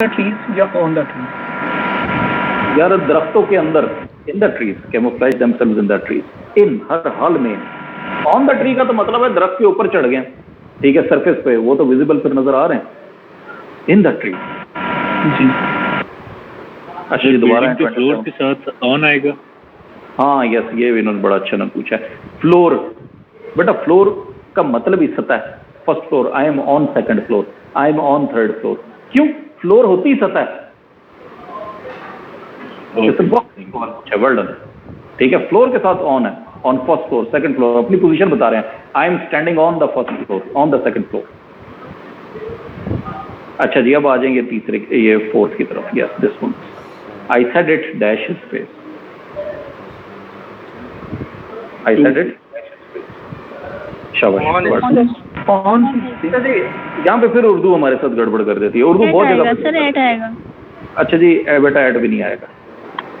Trees या on the trees? यार दरख्तों के अंदर, in the trees, camouflage themselves in the trees, इन हर हाल में। ऑन द ट्री का तो मतलब है दरख्त के ऊपर चढ़ गए, ठीक है, सरफेस पे, वो तो विजिबल फिर नजर आ रहे हैं। इन द ट्री जी। अच्छा जी, दोबारा फ्लोर के साथ ऑन आएगा। हाँ यस, ये भी इन्होंने बड़ा अच्छा ना पूछा है। फ्लोर, बेटा फ्लोर का मतलब ही सतह। First floor, I am on second floor, I am on third floor. क्यों? फ्लोर होती ही सतह है। वर्ल्ड, ठीक है, फ्लोर के साथ ऑन है, on first floor, second floor, अपनी पोजीशन बता रहे हैं। I am standing on the first floor, on the second floor. अच्छा जी, अब आ जाएंगे तीसरे, ये फोर्थ की तरफ। Yes, this one, I said it dash his face, I said it. शाबाश। यहाँ पे फिर उर्दू हमारे साथ गड़बड़ कर देती है। उर्दू बहुत जगह सर ऐड आएगा। अच्छा जी, बेटा ऐड भी नहीं आएगा।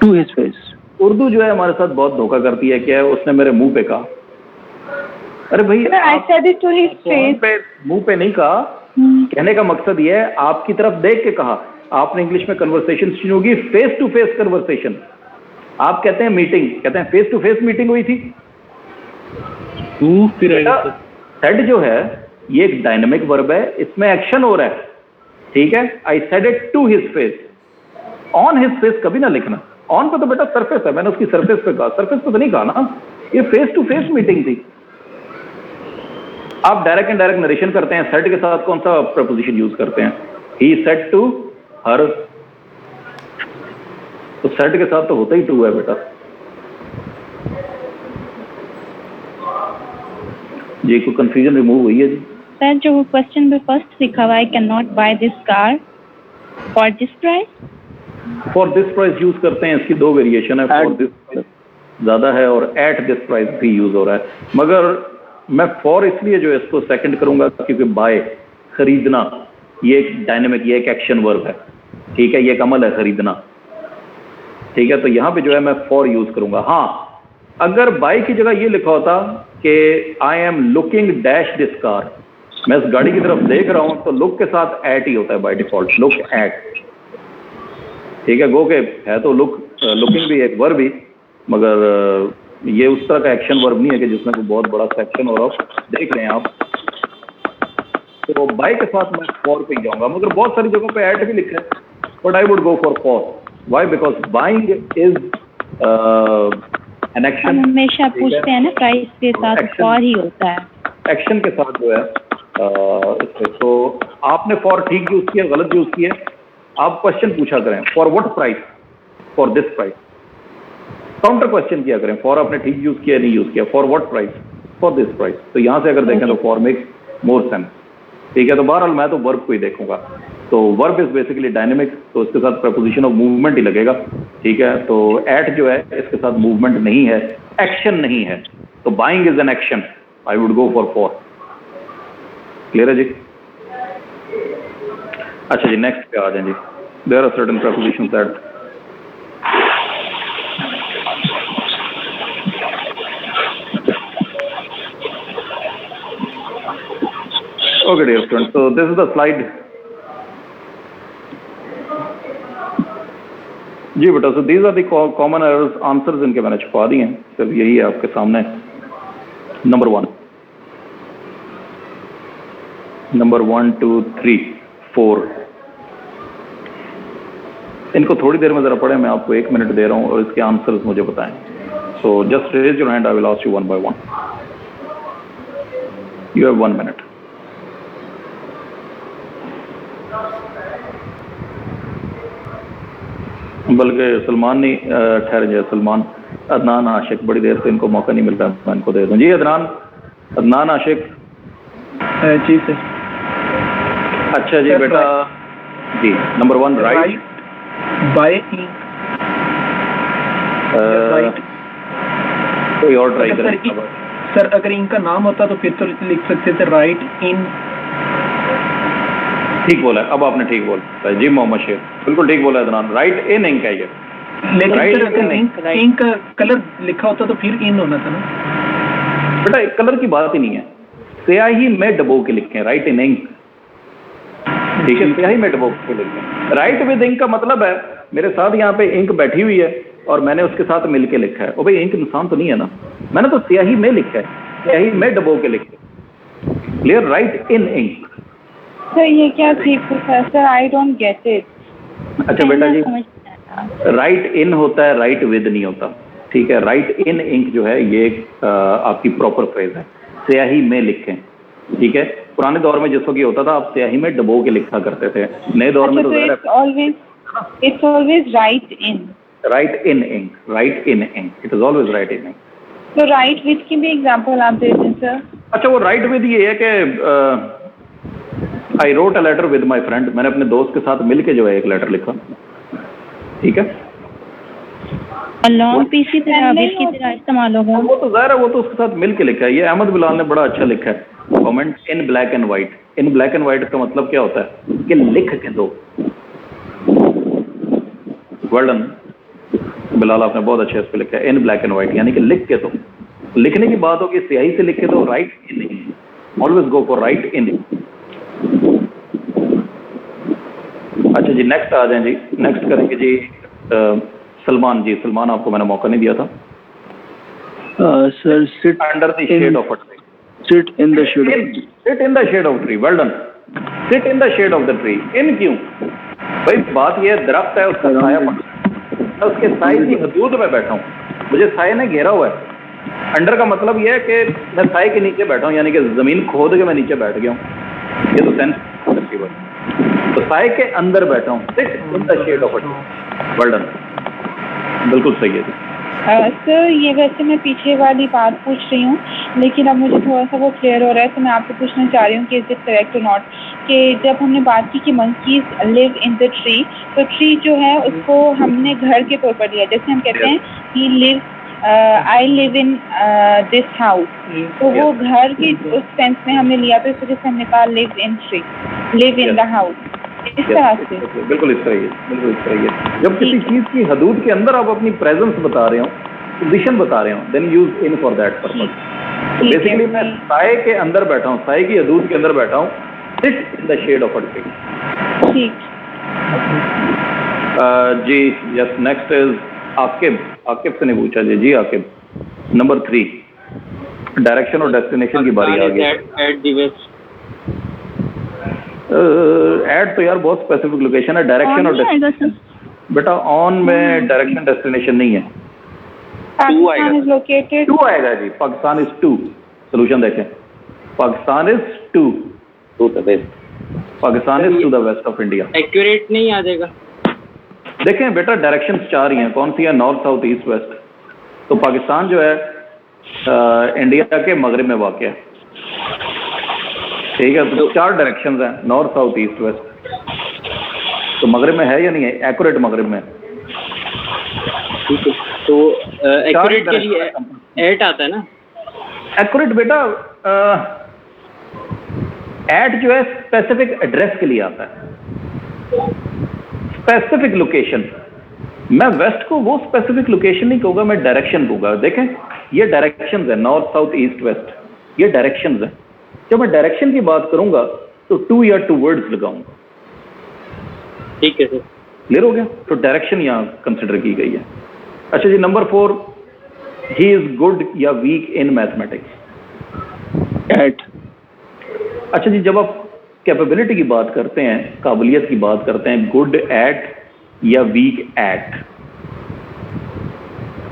To his face. उर्दू जो है हमारे साथ बहुत धोखा करती है। क्या है, उसने मेरे मुंह पे कहा। अरे भाई, I said it to his face. मुंह पे नहीं कहा। कहने का मकसद ये है, आपकी तरफ देख के कहा। आपने इंग्लिश में कन्वर्सेशन शुरू होगी, फेस टू फेस कन्वर्सेशन। आप कहते हैं मीटिंग, कहते हैं फेस टू फेस मीटिंग हुई थी। सेड जो है ये एक डायनेमिक वर्ब है, इसमें एक्शन हो रहा है, ठीक है। I said it to his face. On his face कभी ना लिखना। ऑन पे तो बेटा सरफेस है, मैंने उसकी सरफेस पे कहा, सरफेस पे तो नहीं कहा ना। ये फेस टू फेस मीटिंग थी। आप डायरेक्ट एंड डायरेक्ट नरेशन करते हैं, सेड के साथ कौन सा प्रपोजिशन यूज करते हैं? ही सेड टू हर, तो सेड के साथ तो होता ही टू है बेटा। जी, कोई कंफ्यूजन रिमूव हुई है जी? सर जो क्वेश्चन में फर्स्ट लिखा हुआ है, can not buy this car for this price. For this price use करते हैं, इसकी दो वेरिएशन है। फॉर दिस प्राइस ज्यादा है और एट दिस प्राइस भी यूज हो रहा है। मगर मैं फॉर इसलिए जो है इसको सेकंड करूंगा क्योंकि बाय, खरीदना, ये एक डायनेमिक, ये एक एक्शन वर्ब है, ठीक है, ये एक अमल है खरीदना, ठीक है। तो यहाँ पे जो है मैं फॉर यूज करूंगा। हाँ, अगर बाय की जगह ये लिखा होता कि I am looking dash this car, मैं इस गाड़ी की तरफ देख रहा हूं, तो लुक के साथ एट ही होता है बाय डिफॉल्ट, लुक एट, ठीक है। गो के है तो लुक, लुकिंग भी एक वर्ब ही, मगर ये उस तरह का एक्शन वर्ब नहीं है कि जिसमें कोई बहुत बड़ा सेक्शन हो रहा हो। देख रहे हैं आप, तो बाय के साथ मैं फॉर पे ही जाऊंगा। मगर बहुत सारी जगहों पे एट भी लिखा है, but I would go for for. Why? Because buying is an action. हमेशा पूछते हैं ना, प्राइस के साथ फॉर ही होता है, एक्शन के साथ जो है। तो आपने फॉर ठीक यूज किया, गलत यूज किया। आप क्वेश्चन पूछा करें, for what price, for this price. Counter question किया करें, फॉर आपने ठीक यूज किया, नहीं यूज किया, for what price, for this price. तो यहां से अगर देखें तो फॉर मेक्स मोर सेंस, ठीक है। तो बहरहाल मैं तो वर्ब को ही देखूंगा। तो वर्ब इज बेसिकली डायनेमिक, तो इसके साथ प्रपोजिशन ऑफ मूवमेंट ही लगेगा, ठीक है। तो एट जो है इसके साथ मूवमेंट नहीं है, एक्शन नहीं है, तो buying is an action, I would go for. Clear है जी? अच्छा जी, नेक्स्ट पे आ जाए जी। There are certain propositions that okay dear students, so this is the slide जी बेटा। so these are the common errors, answers इनके मैंने छुपा दिए हैं, सिर्फ यही है आपके सामने। नंबर 1, नंबर 1 2 3 4, इनको थोड़ी देर में जरा पढ़े, मैं आपको 1 मिनट दे रहा हूं और इसके आंसर्स मुझे बताएं। so just raise your hand, I will ask you one by one. You have 1 minute. बल्कि सलमान नहीं, ठहर जाए सलमान, अदनान आशिक, बड़ी देर से इनको मौका नहीं मिल रहा, मैं इनको दे दूं जी। अदनान आशिक जी सर। अच्छा जी बेटा जी, नंबर 1 राइट, बाय इंक, कोई और ट्राई करें सर। अगर इनका नाम होता तो फिर तो लिख सकते थे राइट इन। ठीक बोला, अब आपने ठीक बोला जी मोहम्मद शेर, बिल्कुल ठीक बोला अदनान, राइट इन इंक है ये। लेकिन सर अगर इंक का कलर लिखा होता तो फिर इन होना था ना बेटा। एक कलर की बात ही नहीं है, स्याही में डबो के लिखे, राइट इन इंक। ठीक है, स्याही में डुबो के लिखें। राइट विद इंक का मतलब है मेरे साथ यहाँ पे इंक बैठी हुई है और मैंने उसके साथ मिल के लिखा है। ओ भाई, इंक नुकसान तो नहीं है ना, मैंने तो स्याही में लिखा है, स्याही में डुबो के लिखा है। Clear? Right in ink. Sir ये क्या थी professor, I don't get it. अच्छा बेटा जी, राइट इन होता है, राइट विद नहीं होता। ठीक है, राइट इन इंक जो है ये आपकी प्रॉपर फ्रेज है, स्याही में लिखें। ठीक है, पुराने दौर में जिस वक्त ये होता था आप स्याही में डुबो के लिखा करते थे, नए दौर में तो it's always write in. Write in ink, write in ink, it is always write in ink. तो राइट विद की भी एग्जांपल आप दे दें सर। अच्छा, वो राइट विद ये है कि I wrote a letter with my friend, मैंने अपने दोस्त के साथ मिलके जो है एक लेटर लिखा। ठीक है, लॉन्ग पीसी तरह अभी की तरह इस्तेमाल होगा। वो तो जाहिर है, वो तो उसके साथ मिल के लिखा है। ये अहमद बिलाल ने बड़ा अच्छा लिखा है comment, in black and white. In black and white का मतलब क्या होता है कि लिख के दो। वेल डन बिलाल, आपने बहुत अच्छा इस पे लिखा है, इन ब्लैक एंड व्हाइट, यानी कि लिख के दो। लिखने की बात होगी स्याही से लिख के दो, right in, always go for right in. अच्छा जी, नेक्स्ट आ जाए जी, नेक्स्ट करेंगे जी सलमान जी। सलमान, आपको मैंने मौका नहीं दिया था। Sir sit under the shade of a tree, sit in the shade, sit in the shade of tree. Well done, sit in the shade of the tree. In क्यों भाई? बात यह है दरख्त है, उसका साया पड़, मैं उसके साए की हदूद में बैठा हूँ, मुझे साए ने घेरा हुआ है। अंडर का मतलब यह है कि मैं साए के नीचे बैठा हूँ, यानी कि जमीन खोद के मैं नीचे बैठ गया हूँ। ये तो सेंस करती है, तो साए के अंदर बैठा हूँ, sit in the shade of a tree. Well done, बिल्कुल सही है। सर ये वैसे मैं पीछे वाली बात पूछ रही हूँ, लेकिन अब मुझे थोड़ा सा वो क्लियर हो रहा है, तो मैं आपसे पूछना चाह रही हूँ कि इज इट करेक्ट और नॉट। कि जब हमने बात की कि monkeys live in the tree, तो ट्री जो है उसको हमने घर के तौर पर लिया। जैसे हम कहते हैं he live, I live in this house, तो वो घर की उस सेंस में हमने लिया, तो इस वजह से हमने कहा live in tree, live in the house, इस तरह से। बिल्कुल इस तरह ही है, बिल्कुल इस तरह ही है। जब किसी चीज की हदूद के अंदर आप अपनी प्रेजेंस बता रहे हो, पोजीशन बता रहे हो, then use in for that purpose. Basically मैं साए के अंदर बैठा हूँ, साए की हदूद के अंदर बैठा हूँ, sit in the shade of a tree. ठीक जी, yes, next is Aqib. Aqib से नहीं पूछा जी। जी आकिब, नंबर 3, डायरेक्शन और डेस्टिनेशन की बारी आ गई। At the waste. एड तो यार बहुत स्पेसिफिक लोकेशन है, डायरेक्शन और बेटा ऑन में डायरेक्शन डेस्टिनेशन नहीं है। पाकिस्तान इज लोकेटेड, 2 आएगा जी, पाकिस्तान इज 2। सोल्यूशन देखें, Pakistan is 2 to the west, Pakistan is to the west of India. Accurate नहीं आ जाएगा? देखें बेटा, डायरेक्शंस 4 ही हैं, कौन सी है? North, south, east, west. तो पाकिस्तान जो है इंडिया के मगरिब में वाक़ है। ठीक है, तो 4 डायरेक्शंस हैं, नॉर्थ, साउथ, ईस्ट, वेस्ट। तो मगरिब में है या नहीं है? एक्यूरेट मगरिब में। ठीक है, तो एक्यूरेट के लिए 8 आता है ना? एक्यूरेट बेटा, एट जो है स्पेसिफिक एड्रेस के लिए आता है, स्पेसिफिक लोकेशन। मैं वेस्ट को वो स्पेसिफिक लोकेशन नहीं कहूँगा, मैं डायरेक्शन कहूँगा। देखें ये डायरेक्शंस है, नॉर्थ, साउथ, ईस्ट, वेस्ट, ये डायरेक्शंस है। जब मैं डायरेक्शन की बात करूंगा तो 2 या 2 वर्ड्स लगाऊंगा। ठीक है सर, क्लियर हो गया? तो डायरेक्शन यहाँ कंसिडर की गई है। अच्छा जी, नंबर 4, ही इज गुड या वीक इन मैथमेटिक्स। एट। अच्छा जी, जब आप कैपेबिलिटी की बात करते हैं, काबिलियत की बात करते हैं, गुड एट या वीक एट,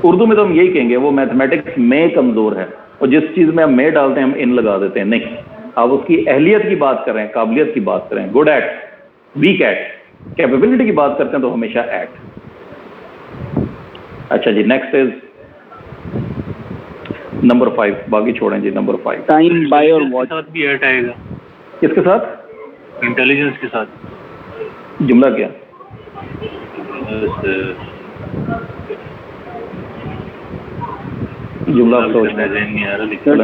उर्दू में तो हम यही कहेंगे वो मैथमेटिक्स में कमजोर है, और जिस चीज में हम में डालते हैं हम इन लगा देते हैं। नहीं, आप उसकी अहलियत की बात कर रहे हैं, काबिलियत की बात कर रहे हैं, good at, weak at. Capability की बात करते हैं तो हमेशा एट। अच्छा जी, नेक्स्ट इज नंबर 5, बाकी छोड़ें जी। Number 5, time by your watch. साथ भी 8 आएगा। किसके साथ? इंटेलिजेंस के साथ। जुमला क्या? जुमला सोच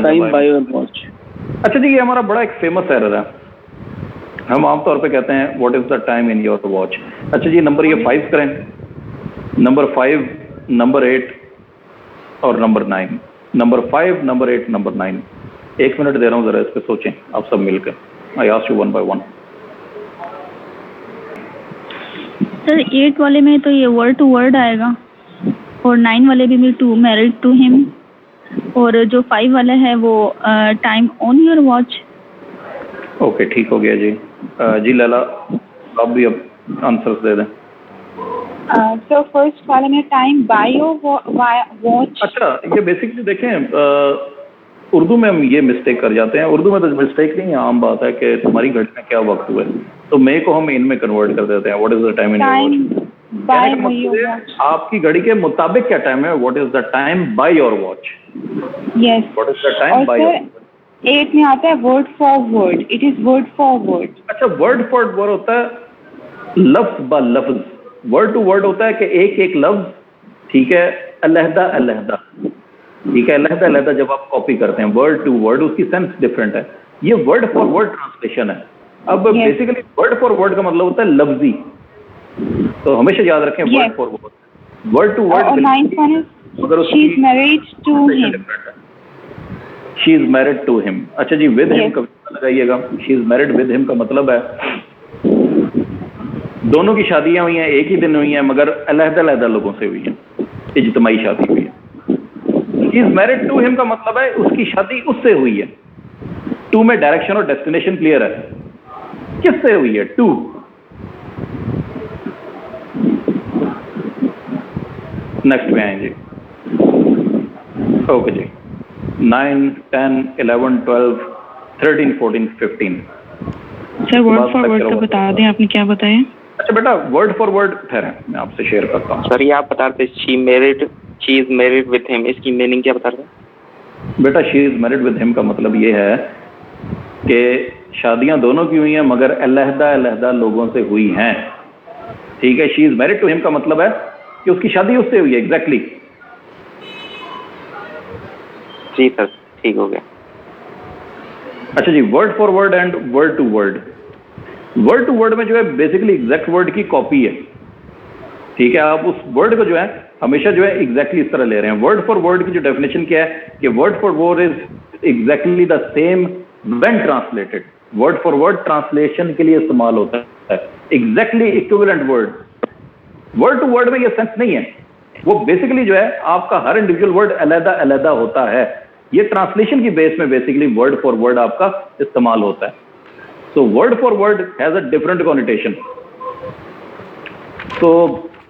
टाइम बाय और वॉच। अच्छा जी, ये हमारा बड़ा एक फेमस एरर है, हम आमतौर पे कहते हैं what is the time in your watch. अच्छा जी, नंबर ये 5 करें, नंबर 5, नंबर 8 और number 9। Number 5, number 8, number 9। 1 minute दे रहा हूँ, जरा इस पे सोचें आप सब मिलकर। I ask you 1 by 1। Sir 8 वाले में तो ये वर्ड टू वर्ड आएगा और 9 वाले भी टू मैरिड टू हिम और जो 5 वाला है वो time on your watch. Okay ठीक हो गया जी। जी लैला आप भी अब आंसर्स दे दें। सो फर्स्ट वाले में टाइम बाय योर वॉच। अच्छा ये बेसिकली देखें उर्दू में हम ये मिस्टेक कर जाते हैं। उर्दू में तो मिस्टेक नहीं है, आम बात है कि तुम्हारी घड़ी में क्या वक्त हुआ है, तो मे को हम इन में कन्वर्ट कर देते हैं। What is the time in your watch? आपकी घड़ी के मुताबिक क्या टाइम है? What is the time by your watch? Yes. What is the time by your? 8 में आता है word for word, it is word for word. अच्छा वर्ड फॉर वर्ड होता है लफ्ज ब लफ्ज, वर्ड टू वर्ड होता है कि एक एक लफ्ज, ठीक है, अलहदा अलहदा, ठीक है, अलहदा अलहदा जब आप कॉपी करते हैं वर्ड टू वर्ड उसकी सेंस डिफरेंट है। ये वर्ड फॉर वर्ड ट्रांसलेशन है। अब बेसिकली वर्ड फॉर वर्ड का मतलब होता है लफ्जी, तो हमेशा याद रखें word for word, word to word. अगर she is married to him, she is married to him. अच्छा जी विद हिम का लगाइएगा। She is married with him का मतलब है दोनों की शादियां हुई हैं, एक ही दिन हुई हैं, मगर अलहदा अलहदा लोगों से हुई हैं, इज्तिमाई शादी हुई है। She is married to him का मतलब है उसकी शादी उससे हुई है। टू में डायरेक्शन और डेस्टिनेशन क्लियर है, किससे हुई है? टू। नेक्स्ट में आएंगे। Okay ji 9, 10, 11, 12, 13, 14, 15। Sir word for word का बता दें, आपने क्या बताया? अच्छा बेटा वर्ड फॉर वर्ड ठहरें मैं आपसे शेयर करता हूँ। सर ये आप बता रहे थे she is married with him, इसकी मीनिंग क्या बता रहे थे? बेटा she is married with him का मतलब ये है कि शादियां दोनों की हुई हैं मगर अलहदा अलहदा लोगों से हुई हैं, ठीक है। She is married to him का मतलब है कि उसकी शादी उससे हुई है, एग्जैक्टली। जी सर ठीक हो गया। अच्छा जी word for word and word to word. Word to word में जो है बेसिकली एग्जैक्ट वर्ड की कॉपी है, ठीक है। आप उस वर्ड को जो है हमेशा जो है एग्जैक्टली इस तरह ले रहे हैं। वर्ड फॉर वर्ड की जो डेफिनेशन क्या है कि word for word is exactly the same when translated. Word for word translation के लिए इस्तेमाल होता है, exactly equivalent word. Word to word में ये सेंस नहीं है, वो बेसिकली जो है आपका हर इंडिविजुअल वर्ड अलहदा अलहदा होता है। ये ट्रांसलेशन की बेस में बेसिकली वर्ड फॉर वर्ड आपका इस्तेमाल होता है। So word for word has a different connotation. तो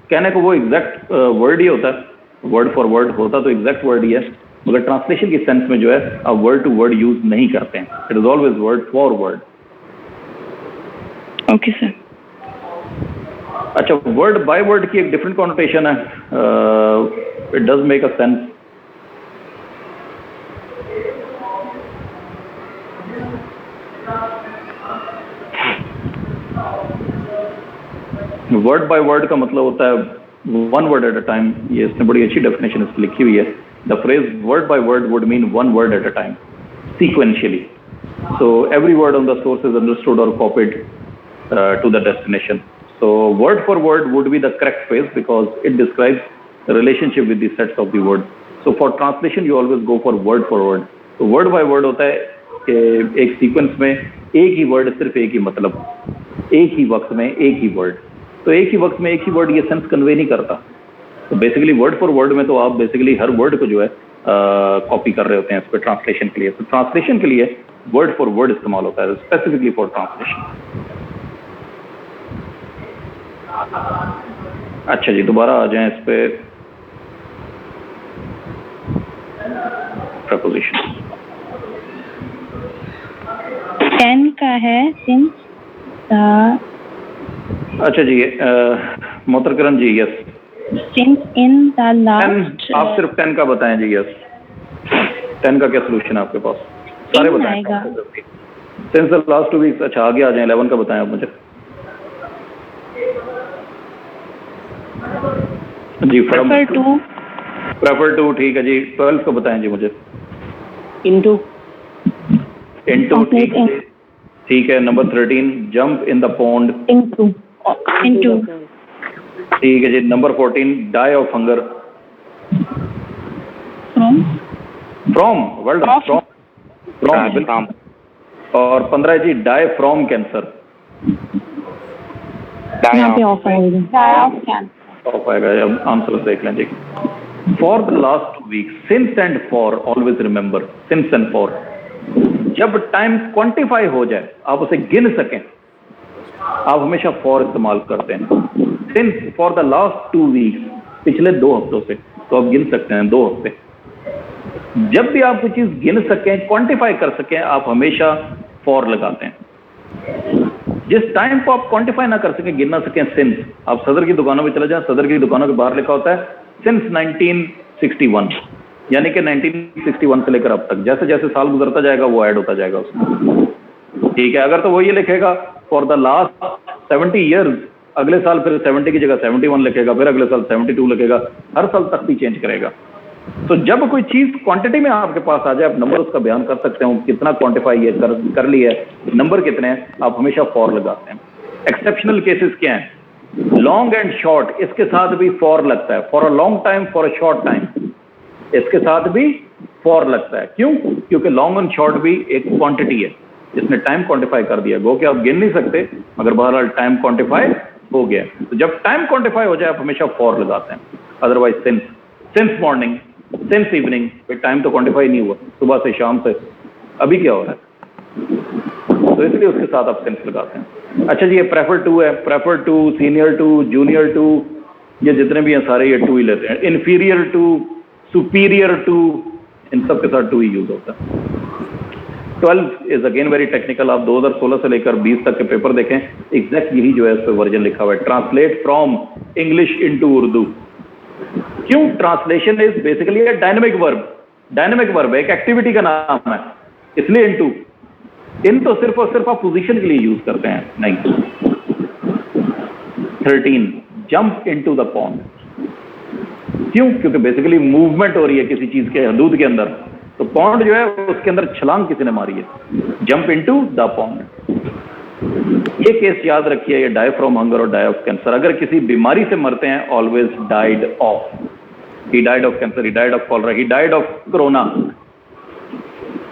कहने को वो एग्जैक्ट वर्ड ही होता है, वर्ड फॉर वर्ड होता तो एग्जैक्ट वर्ड ही है, मगर ट्रांसलेशन की सेंस में जो है आप वर्ड टू वर्ड यूज नहीं करते हैं। It is always word for word. Okay sir. अच्छा वर्ड बाय वर्ड की एक डिफरेंट कॉनोटेशन है, it does make a sense. Word by word का मतलब होता है one word at a time. ये इसने बड़ी अच्छी डेफिनेशन इसकी लिखी हुई है। The phrase word by word would mean one word at a time sequentially. So every word on the source is understood or copied to the destination. So word for word would be the correct phrase because it describes the relationship with the sets of the word. So for translation you always go for word. So word by word होता है कि एक sequence में एक ही word सिर्फ एक ही मतलब, एक ही वक्त में एक ही वर्ड। तो एक ही वक्त में एक ही वर्ड ये सेंस कन्वे नहीं करता। तो बेसिकली वर्ड फॉर वर्ड में तो आप बेसिकली हर वर्ड को जो है कॉपी कर रहे होते हैं इस पर ट्रांसलेशन के लिए। तो ट्रांसलेशन के लिए वर्ड फॉर वर्ड इस्तेमाल होता है स्पेसिफिकली फॉर ट्रांसलेशन। अच्छा जी दोबारा आ जाएं इस पे प्रपोजिशन। 10 का है सिंस अच्छा जी मोहतरम जी yes. Since in the last. आप सिर्फ 10 का बताएं जी यस। 10 का क्या सोल्यूशन है आपके पास? सारे बताएं। Since the last 2 weeks. अच्छा आगे आ जाएं 11 का बताएं आप मुझे जी। प्रेफर टू ठीक है जी। 12 को बताएं जी मुझे। इनटू ठीक है। Number 13 jump in the pond. Into ठीक है जी। Number 14 die of hunger. From well done. From. और 15 जी डाई फ्रॉम कैंसर। यहाँ पे ऑफ आएगा। Die cancer. ऑफ आएगा। अब आंसर देख लें जी। For the last 2 week, since and for, always remember since and for. जब टाइम क्वांटिफाई हो जाए, आप उसे गिन सकें, आप हमेशा फॉर इस्तेमाल करते हैं। Since for the last 2 weeks, पिछले 2 हफ्तों से, तो आप गिन सकते हैं 2 हफ्ते। जब भी आप कोई चीज गिन सकें, क्वांटिफाई कर सकें, आप हमेशा फॉर लगाते हैं। जिस टाइम को आप क्वांटिफाई ना कर सकें, गिन ना सकें, सिंस। आप सदर की दुकानों में चले जाएं, सदर की दुकानों के बाहर लिखा होता है सिंस 1961, यानी कि 1961 से लेकर अब तक। जैसे जैसे साल गुजरता जाएगा वो ऐड होता जाएगा उसमें, ठीक है। अगर तो वो ये लिखेगा फॉर द लास्ट 70 ईयर्स, अगले साल फिर 70 की जगह 71 लिखेगा, फिर अगले साल 72 लिखेगा, हर साल तक भी चेंज करेगा। तो जब कोई चीज क्वांटिटी में आपके पास आ जाए, आप नंबर उसका बयान कर सकते हो, कितना क्वांटिफाई कर लिया है, नंबर कितने हैं, आप हमेशा फॉर लगाते हैं। एक्सेप्शनल केसेस क्या हैं? लॉन्ग एंड शॉर्ट, इसके साथ भी फॉर लगता है। For a long time, for a short time, इसके साथ भी फॉर लगता है। क्यों? क्योंकि लॉन्ग एंड शॉर्ट भी एक क्वांटिटी है जिसने टाइम क्वांटिफाई कर दिया। गो कि आप गिन नहीं सकते, मगर बहरहाल टाइम क्वांटिफाई हो गया। तो जब टाइम क्वांटिफाई हो जाए, आप हमेशा फॉर लगाते हैं। Otherwise since, since morning, since evening, time तो क्वांटिफाई नहीं हुआ, सुबह से शाम से अभी क्या हो रहा है, तो इसलिए उसके साथ आप सिंस लगाते हैं। अच्छा जी, ये प्रेफर टू है। Prefer to, senior to, junior to, ये जितने भी हैं सारे ये टू ही लेते हैं। इन्फीरियर टू, सुपीरियर टू, इन सब के साथ टू ही यूज होता है। 12 इज अगेन वेरी टेक्निकल। आप 2016 से लेकर 20 तक के पेपर देखें, एग्जैक्ट यही जो है इस पर वर्जन लिखा हुआ है, translate from English into Urdu. क्यों? Translation is basically a dynamic verb. Dynamic verb एक एक्टिविटी का नाम है, इसलिए इनटू। इन तो सिर्फ और सिर्फ आप पोजीशन के लिए यूज करते हैं, नहीं। 13 जंप इनटू द पॉन्ड। क्यों? क्योंकि बेसिकली मूवमेंट हो रही है किसी चीज के हदूद के अंदर, तो पॉन्ड जो है उसके अंदर छलांग किसी ने मारी है, जंप इनटू द पॉन्ड। ये केस याद रखिए, ये डाई फ्रॉम हंगर और डाई ऑफ कैंसर। अगर किसी बीमारी से मरते हैं, always died of. He died of cancer, he died of cholera, he died of corona,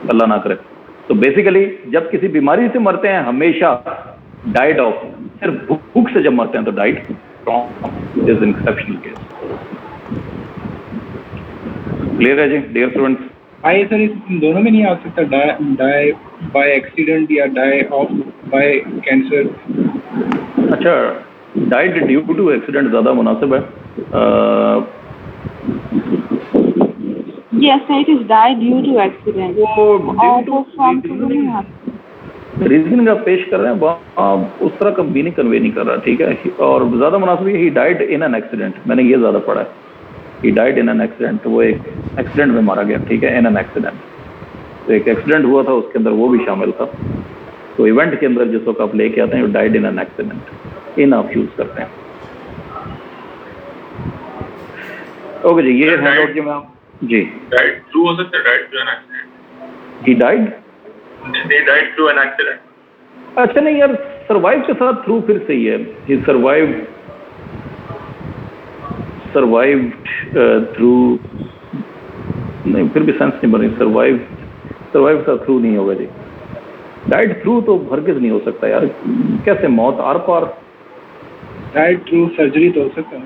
Allah ना करे। तो बेसिकली जब किसी बीमारी से मरते हैं, हमेशा डाइड ऑफ। सिर्फ भूख से जब मरते हैं तो died from is exceptional case. Clear है जी डियर स्टूडेंट्स? आई सर, इस दोनों में नहीं आ सकता, डाई बाय एक्सीडेंट या डाई ऑफ बाय कैंसर? अच्छा, डाइड ड्यू टू एक्सीडेंट ज़्यादा मुनासिब है। Yes, sir, it is died due to accident. Reasoning आप पेश कर रहे हैं, आप उस तरह का भी नहीं कन्वे नहीं कर रहा, ठीक है। और ज़्यादा मुनासिब he died in an accident, मैंने ये ज़्यादा पढ़ा है। He died in an accident, वो एक एक्सीडेंट में मारा गया, ठीक है, इन एन एक्सीडेंट। तो एक एक्सीडेंट हुआ था, उसके अंदर वो भी शामिल था। तो इवेंट के अंदर जिस वक्त आप लेके आते हैं, डाइड इन एन एक्सीडेंट, इन आप यूज करते हैं। ओके जी, ये हैंडआउट जो मैं आप जी डाइड थ्रू हो सकता है, died through an accident. He died, they died through an accident. अच्छा नहीं यार, सर्वाइव के साथ थ्रू फिर सही है। ही सर्वाइव्ड थ्रू, नहीं फिर भी सेंस नहीं बन रही। सर्वाइव का थ्रू नहीं होगा जी। डाइड थ्रू तो हरगिज़ नहीं हो सकता यार, कैसे मौत आर पार। डाइड थ्रू सर्जरी तो हो सकता है,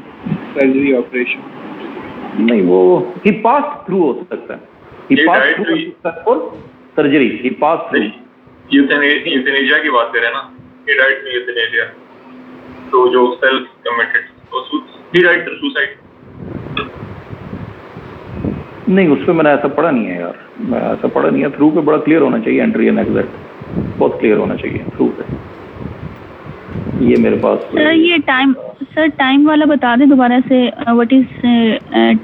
सर्जरी ऑपरेशन नहीं, वो ही पास थ्रू हो सकता है। ही पास थ्रू और सर्जरी, ही पास थ्रू। यूथेनेशिया की बात करें ना, ही डाइड थ्रू यूथेनेशिया, तो जो सेल्फ कमिटेड, तो ही डाइड थ्रू सुसाइड। नहीं, उस पर मैंने ऐसा पढ़ा नहीं है यार, मैं ऐसा पढ़ा नहीं है। थ्रू पे बड़ा क्लियर होना चाहिए, एंट्री एंड एग्जिट बहुत क्लियर होना चाहिए थ्रू पे। ये मेरे पास सर, ये टाइम वाला बता दें दोबारा से, what is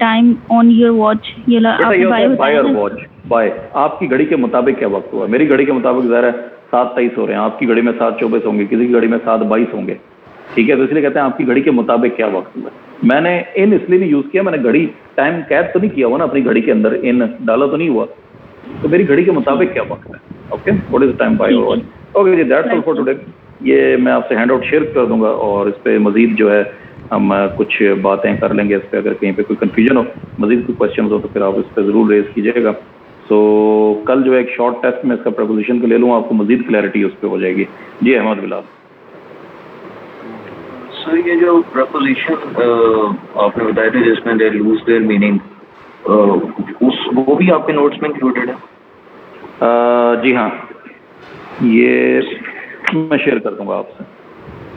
time on your watch? ये बाय और वॉच, बाय आपकी घड़ी के मुताबिक क्या वक्त हुआ। मेरी घड़ी के मुताबिक ज़रा 7:23 हो रहे हैं, आपकी घड़ी में 7:24 होंगे, किसी की घड़ी में 7:22 होंगे, ठीक है। तो इसलिए कहते हैं आपकी घड़ी के मुताबिक क्या वक्त हुआ। मैंने इन इसलिए नहीं यूज किया, मैंने घड़ी टाइम कैद तो नहीं किया हुआ ना अपनी घड़ी के अंदर, इन डाला तो नहीं हुआ, तो मेरी घड़ी के मुताबिक क्या वक्त है। Okay, what is time by your watch. Okay जी, दैट्स ऑल फॉर टुडे। ये मैं आपसे हैंड आउट शेयर कर दूंगा और इस पे मजीद जो है हम कुछ बातें कर लेंगे इस पे। अगर कहीं पे कोई कंफ्यूजन हो, मजीद कोई क्वेश्चन हो, तो फिर आप इस पर ज़रूर रेज कीजिएगा। सो कल जो है एक शॉर्ट टेस्ट में इसका प्रपोजिशन को ले लूँ, आपको मजीद क्लैरिटी उस पर हो जाएगी। जी अहमद बिलाल। सर ये जो प्रपोजिशन आपने बताए थे जिसमें दे लूज देयर मीनिंग, वो भी आपके नोट्स में इंक्लूडेड है? जी हाँ, ये मैं शेयर कर दूंगा आपसे।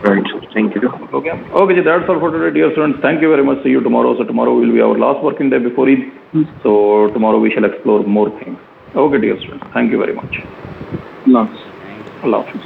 Right sir, thank you. Okay जी, that's all for today dear students. Thank you very much. See you tomorrow. So tomorrow will be our last working day before Eid. So tomorrow we shall explore more things. Okay dear students, thank you very much. Lots. Allah Hafiz.